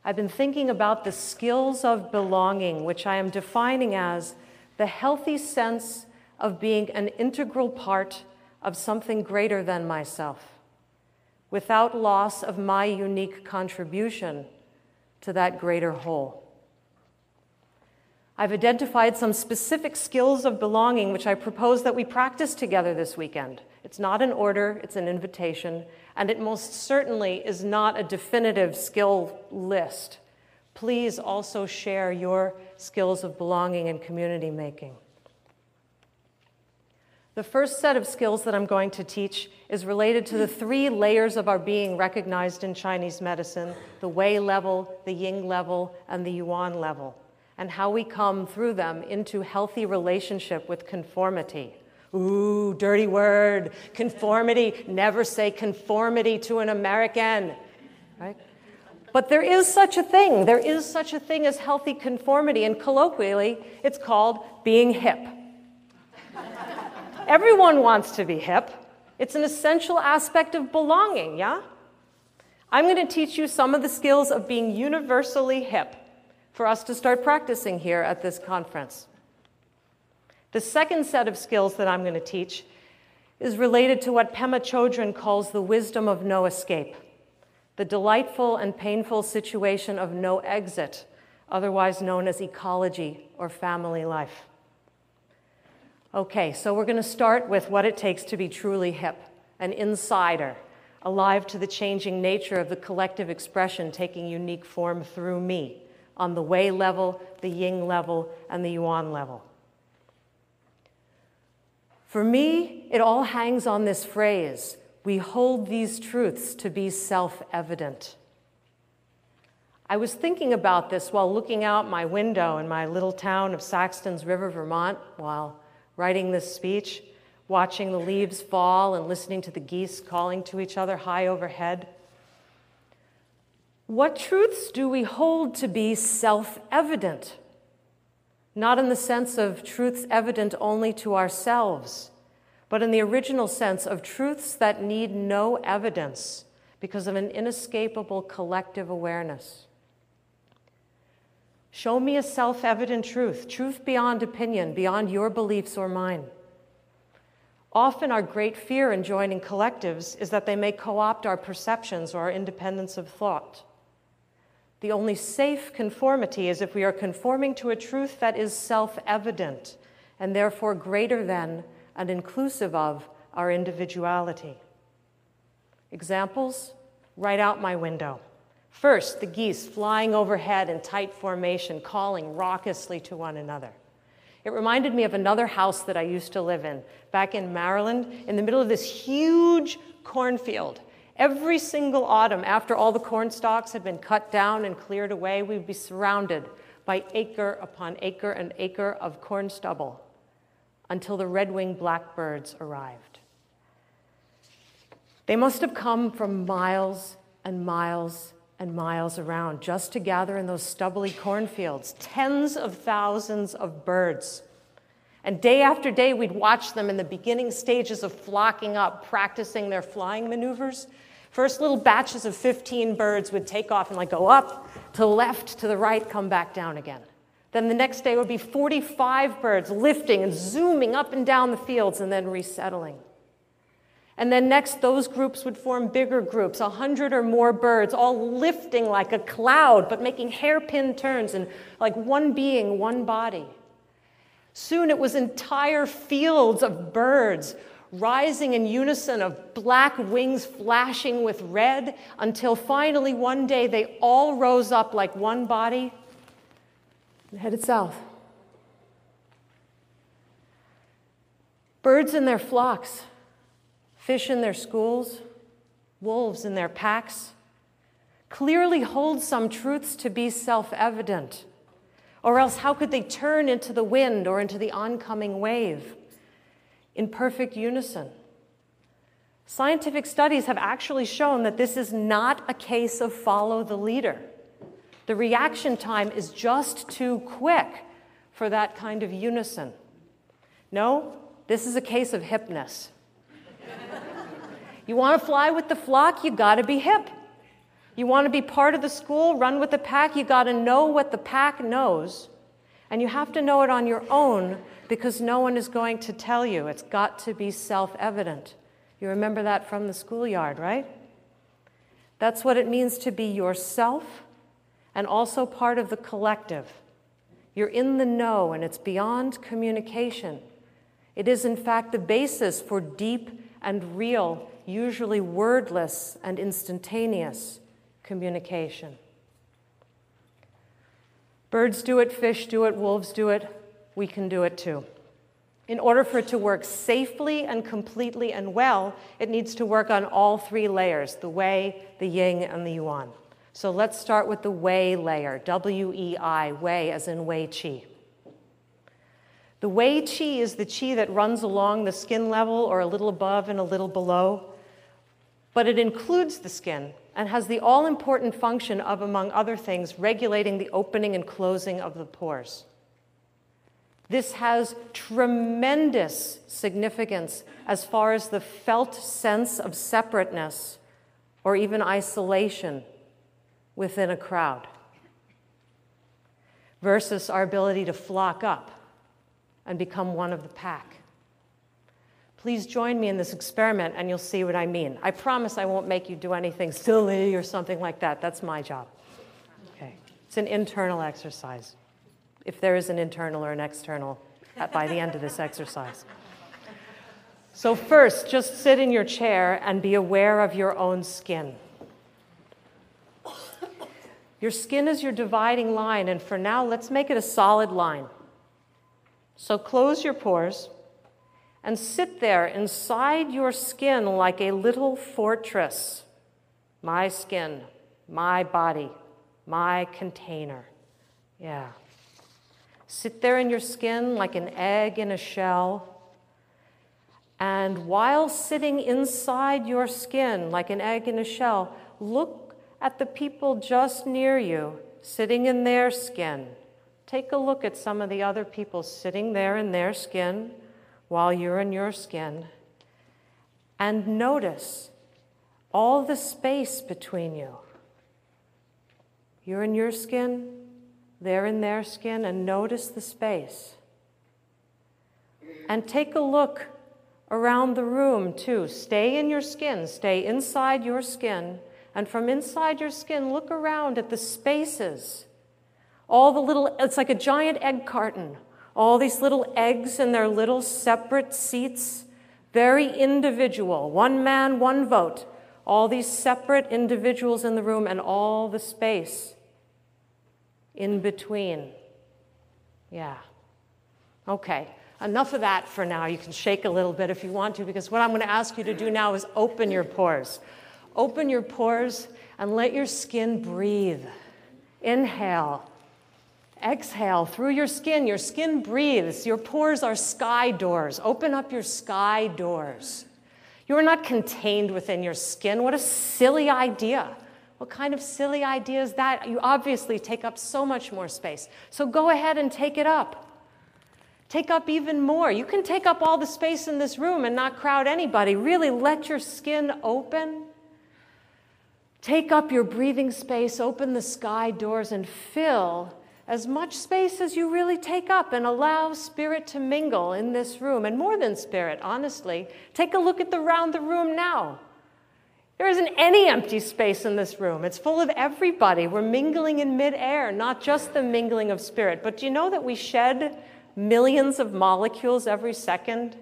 I've been thinking about the skills of belonging, which I am defining as the healthy sense of being an integral part of something greater than myself, without loss of my unique contribution to that greater whole. I've identified some specific skills of belonging which I propose that we practice together this weekend. It's not an order, it's an invitation, and it most certainly is not a definitive skill list. Please also share your skills of belonging and community making. The first set of skills that I'm going to teach is related to the 3 layers of our being recognized in Chinese medicine: the Wei level, the Ying level, and the Yuan level, and how we come through them into healthy relationship with conformity. Ooh, dirty word, conformity. Never say conformity to an American, right? But there is such a thing. There is such a thing as healthy conformity, and colloquially, it's called being hip. Everyone wants to be hip. It's an essential aspect of belonging, yeah? I'm going to teach you some of the skills of being universally hip for us to start practicing here at this conference. The second set of skills that I'm going to teach is related to what Pema Chodron calls the wisdom of no escape, the delightful and painful situation of no exit, otherwise known as ecology or family life. Okay, so we're going to start with what it takes to be truly hip, an insider, alive to the changing nature of the collective expression taking unique form through me on the Wei level, the Ying level, and the Yuan level. For me, it all hangs on this phrase: we hold these truths to be self-evident. I was thinking about this while looking out my window in my little town of Saxtons River, Vermont, while writing this speech, watching the leaves fall and listening to the geese calling to each other high overhead. What truths do we hold to be self-evident? Not in the sense of truths evident only to ourselves, but in the original sense of truths that need no evidence because of an inescapable collective awareness. Show me a self-evident truth, truth beyond opinion, beyond your beliefs or mine. Often our great fear in joining collectives is that they may co-opt our perceptions or our independence of thought. The only safe conformity is if we are conforming to a truth that is self-evident and therefore greater than and inclusive of our individuality. Examples? Right out my window. First, the geese flying overhead in tight formation, calling raucously to one another. It reminded me of another house that I used to live in, back in Maryland, in the middle of this huge cornfield. Every single autumn, after all the corn stalks had been cut down and cleared away, we'd be surrounded by acre upon acre and acre of corn stubble until the red-winged blackbirds arrived. They must have come from miles and miles and miles around just to gather in those stubbly cornfields, tens of thousands of birds. And day after day, we'd watch them in the beginning stages of flocking up, practicing their flying maneuvers. First little batches of 15 birds would take off and go up, to the left, to the right, come back down again. Then the next day would be 45 birds lifting and zooming up and down the fields and then resettling. And then next, those groups would form bigger groups, 100 or more birds, all lifting like a cloud, but making hairpin turns and like one being, one body. Soon it was entire fields of birds rising in unison, of black wings flashing with red, until finally one day they all rose up like one body and headed south. Birds in their flocks, fish in their schools, wolves in their packs, clearly hold some truths to be self-evident. Or else how could they turn into the wind or into the oncoming wave in perfect unison? Scientific studies have actually shown that this is not a case of follow the leader. The reaction time is just too quick for that kind of unison. No, this is a case of hipness. You want to fly with the flock, you got to be hip. You want to be part of the school, run with the pack, you got to know what the pack knows. And you have to know it on your own because no one is going to tell you. It's got to be self-evident. You remember that from the schoolyard, right? That's what it means to be yourself and also part of the collective. You're in the know, and it's beyond communication. It is, in fact, the basis for deep and real, usually wordless and instantaneous communication. Birds do it, fish do it, wolves do it. We can do it too. In order for it to work safely and completely and well, it needs to work on all three layers, the wei, the yin, and the yuan. So let's start with the wei layer, W-E-I, wei as in wei qi. The wei qi is the qi that runs along the skin level or a little above and a little below, but it includes the skin and has the all-important function of, among other things, regulating the opening and closing of the pores. This has tremendous significance as far as the felt sense of separateness or even isolation within a crowd versus our ability to flock up and become one of the pack. Please join me in this experiment and you'll see what I mean. I promise I won't make you do anything silly or something like that. That's my job. Okay. It's an internal exercise, if there is an internal or an external by the end of this exercise. So first, just sit in your chair and be aware of your own skin. Your skin is your dividing line, and for now, let's make it a solid line. So close your pores and sit there inside your skin like a little fortress. My skin, my body, my container. Yeah. Sit there in your skin like an egg in a shell. And while sitting inside your skin like an egg in a shell, look at the people just near you, sitting in their skin. Take a look at some of the other people sitting there in their skin while you're in your skin. And notice all the space between you. You're in your skin, they're in their skin, and notice the space. And take a look around the room, too. Stay in your skin, stay inside your skin, and from inside your skin, look around at the spaces. All the little, it's like a giant egg carton. All these little eggs in their little separate seats, very individual. One man, one vote. All these separate individuals in the room and all the space in between. Yeah. Okay. Enough of that for now. You can shake a little bit if you want to, because what I'm going to ask you to do now is open your pores. Open your pores and let your skin breathe. Inhale. Exhale through your skin. Your skin breathes. Your pores are sky doors. Open up your sky doors. You are not contained within your skin. What a silly idea. What kind of silly idea is that? You obviously take up so much more space. So go ahead and take it up. Take up even more. You can take up all the space in this room and not crowd anybody. Really let your skin open. Take up your breathing space, open the sky doors, and fill as much space as you really take up and allow spirit to mingle in this room. And more than spirit, honestly. Take a look around the room now. There isn't any empty space in this room. It's full of everybody. We're mingling in midair, not just the mingling of spirit. But do you know that we shed millions of molecules every second?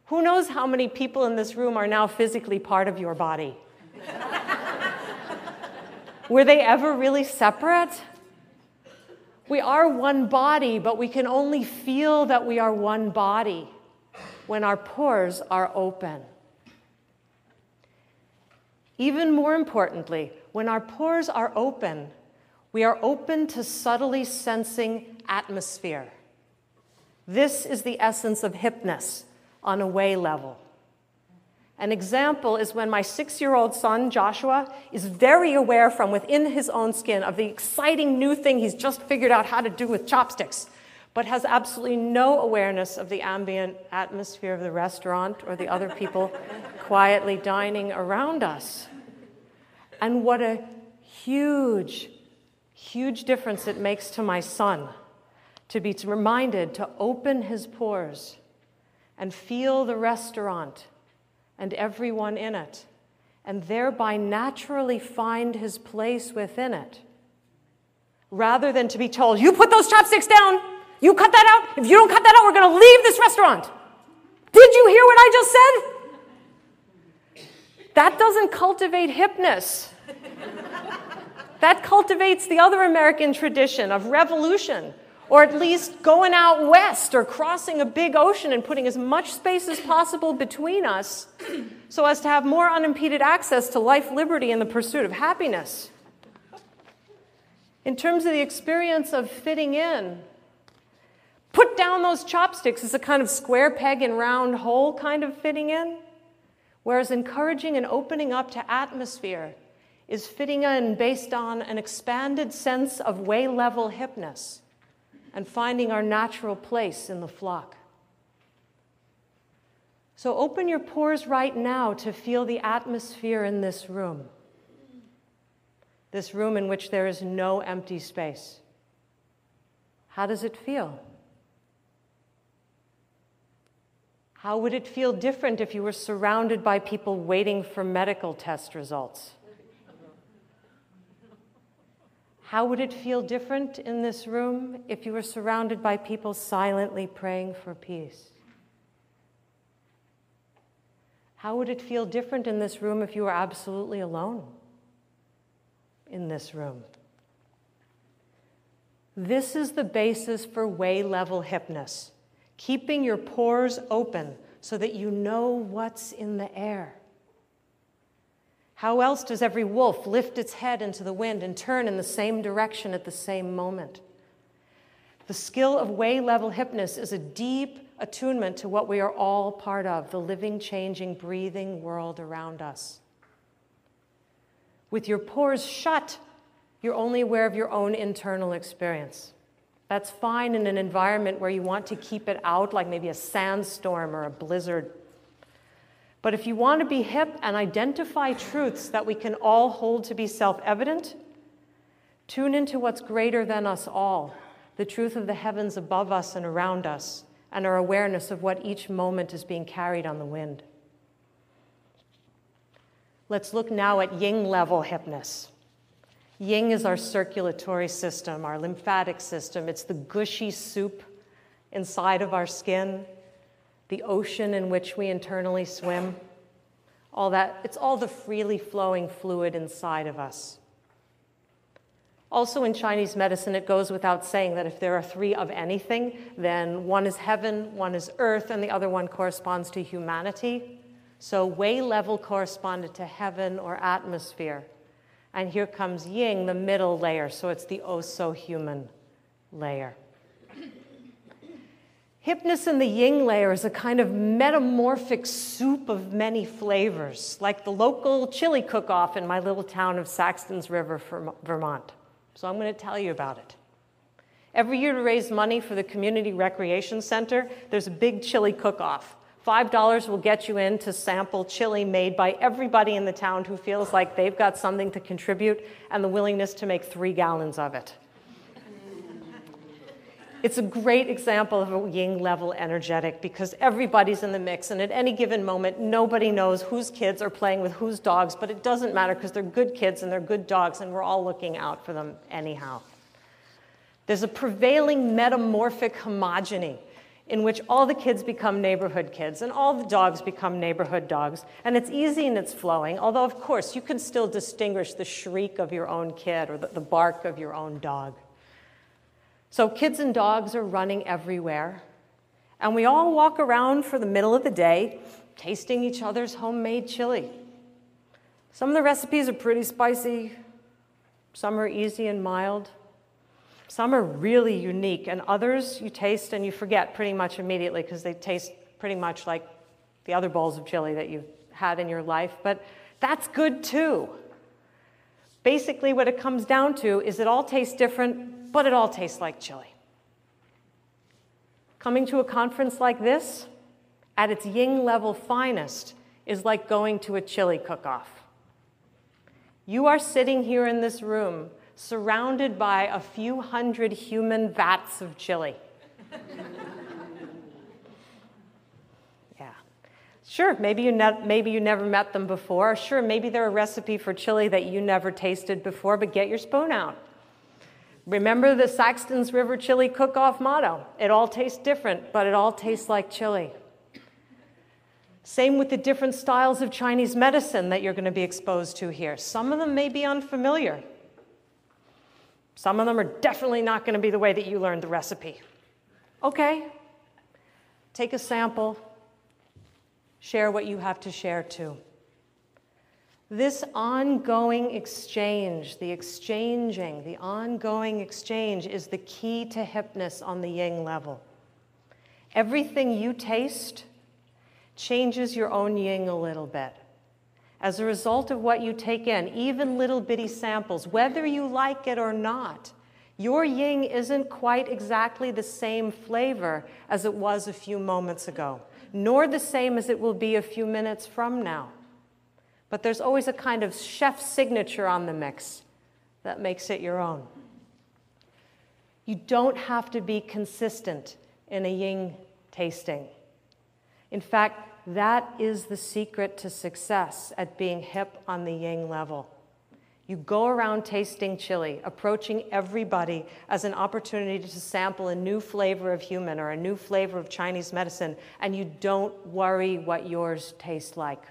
Who knows how many people in this room are now physically part of your body? Were they ever really separate? We are one body, but we can only feel that we are one body when our pores are open. Even more importantly, when our pores are open, we are open to subtly sensing atmosphere. This is the essence of hipness on a wei level. An example is when my 6-year-old son, Joshua, is very aware from within his own skin of the exciting new thing he's just figured out how to do with chopsticks, but has absolutely no awareness of the ambient atmosphere of the restaurant or the other people quietly dining around us. And what a huge, huge difference it makes to my son to be reminded to open his pores and feel the restaurant and everyone in it, and thereby naturally find his place within it, rather than to be told, you put those chopsticks down, you cut that out, if you don't cut that out, we're going to leave this restaurant. Did you hear what I just said? That doesn't cultivate hipness. That cultivates the other American tradition of revolution, or at least going out west or crossing a big ocean and putting as much space as possible between us so as to have more unimpeded access to life, liberty, and the pursuit of happiness. In terms of the experience of fitting in, put down those chopsticks is a kind of square peg in round hole kind of fitting in, whereas encouraging and opening up to atmosphere is fitting in based on an expanded sense of way-level hipness and finding our natural place in the flock. So open your pores right now to feel the atmosphere in this room in which there is no empty space. How does it feel? How would it feel different if you were surrounded by people waiting for medical test results? How would it feel different in this room if you were surrounded by people silently praying for peace? How would it feel different in this room if you were absolutely alone in this room? This is the basis for way-level hipness, keeping your pores open so that you know what's in the air. How else does every wolf lift its head into the wind and turn in the same direction at the same moment? The skill of way-level hipness is a deep attunement to what we are all part of, the living, changing, breathing world around us. With your pores shut, you're only aware of your own internal experience. That's fine in an environment where you want to keep it out, like maybe a sandstorm or a blizzard. But if you want to be hip and identify truths that we can all hold to be self-evident, tune into what's greater than us all, the truth of the heavens above us and around us, and our awareness of what each moment is being carried on the wind. Let's look now at yin-level hipness. Yin is our circulatory system, our lymphatic system. It's the gushy soup inside of our skin, the ocean in which we internally swim, all that. It's all the freely flowing fluid inside of us. Also in Chinese medicine, it goes without saying that if there are three of anything, then one is heaven, one is earth, and the other one corresponds to humanity. So way level corresponded to heaven or atmosphere. And here comes yin, the middle layer, so it's the oh-so-human layer. Hipness in the yin layer is a kind of metamorphic soup of many flavors, like the local chili cook-off in my little town of Saxton's River, Vermont. So I'm going to tell you about it. Every year to raise money for the Community Recreation Center, there's a big chili cook-off. $5 will get you in to sample chili made by everybody in the town who feels like they've got something to contribute and the willingness to make 3 gallons of it. It's a great example of a yin-level energetic because everybody's in the mix, and at any given moment, nobody knows whose kids are playing with whose dogs, but it doesn't matter because they're good kids and they're good dogs, and we're all looking out for them anyhow. There's a prevailing metamorphic homogeny in which all the kids become neighborhood kids and all the dogs become neighborhood dogs, and it's easy and it's flowing, although, of course, you can still distinguish the shriek of your own kid or the bark of your own dog. So kids and dogs are running everywhere, and we all walk around for the middle of the day tasting each other's homemade chili. Some of the recipes are pretty spicy, some are easy and mild, some are really unique, and others you taste and you forget pretty much immediately because they taste pretty much like the other bowls of chili that you've had in your life, but that's good too. Basically what it comes down to is it all tastes different, but it all tastes like chili. Coming to a conference like this, at its yin level finest, is like going to a chili cook-off. You are sitting here in this room surrounded by a few hundred human vats of chili. Yeah. Sure, maybe you never met them before. Sure, maybe they're a recipe for chili that you never tasted before, but get your spoon out. Remember the Saxton's River Chili Cook-Off motto. It all tastes different, but it all tastes like chili. Same with the different styles of Chinese medicine that you're going to be exposed to here. Some of them may be unfamiliar. Some of them are definitely not going to be the way that you learned the recipe. Okay, take a sample, share what you have to share too. This ongoing exchange, the exchanging, the ongoing exchange is the key to hipness on the yin level. Everything you taste changes your own yin a little bit. As a result of what you take in, even little bitty samples, whether you like it or not, your yin isn't quite exactly the same flavor as it was a few moments ago, nor the same as it will be a few minutes from now. But there's always a kind of chef's signature on the mix that makes it your own. You don't have to be consistent in a yin tasting. In fact, that is the secret to success at being hip on the yin level. You go around tasting chili, approaching everybody as an opportunity to sample a new flavor of human or a new flavor of Chinese medicine, and you don't worry what yours tastes like.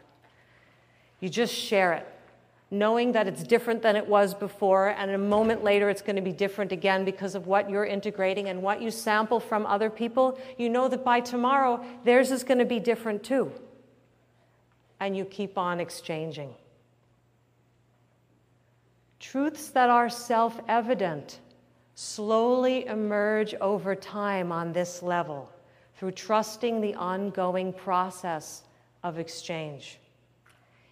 You just share it, knowing that it's different than it was before, and a moment later it's going to be different again because of what you're integrating and what you sample from other people. You know that by tomorrow, theirs is going to be different too. And you keep on exchanging. Truths that are self-evident slowly emerge over time on this level through trusting the ongoing process of exchange.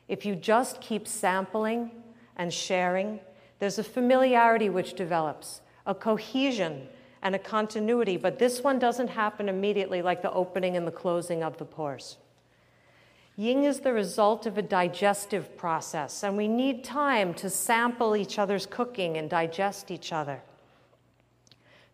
If you just keep sampling and sharing, there's a familiarity which develops, a cohesion and a continuity, but this one doesn't happen immediately like the opening and the closing of the pores. Yin is the result of a digestive process, and we need time to sample each other's cooking and digest each other.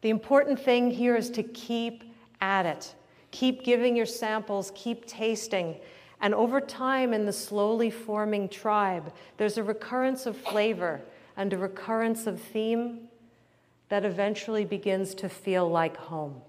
The important thing here is to keep at it. Keep giving your samples, keep tasting. And over time in the slowly forming tribe, there's a recurrence of flavor and a recurrence of theme that eventually begins to feel like home.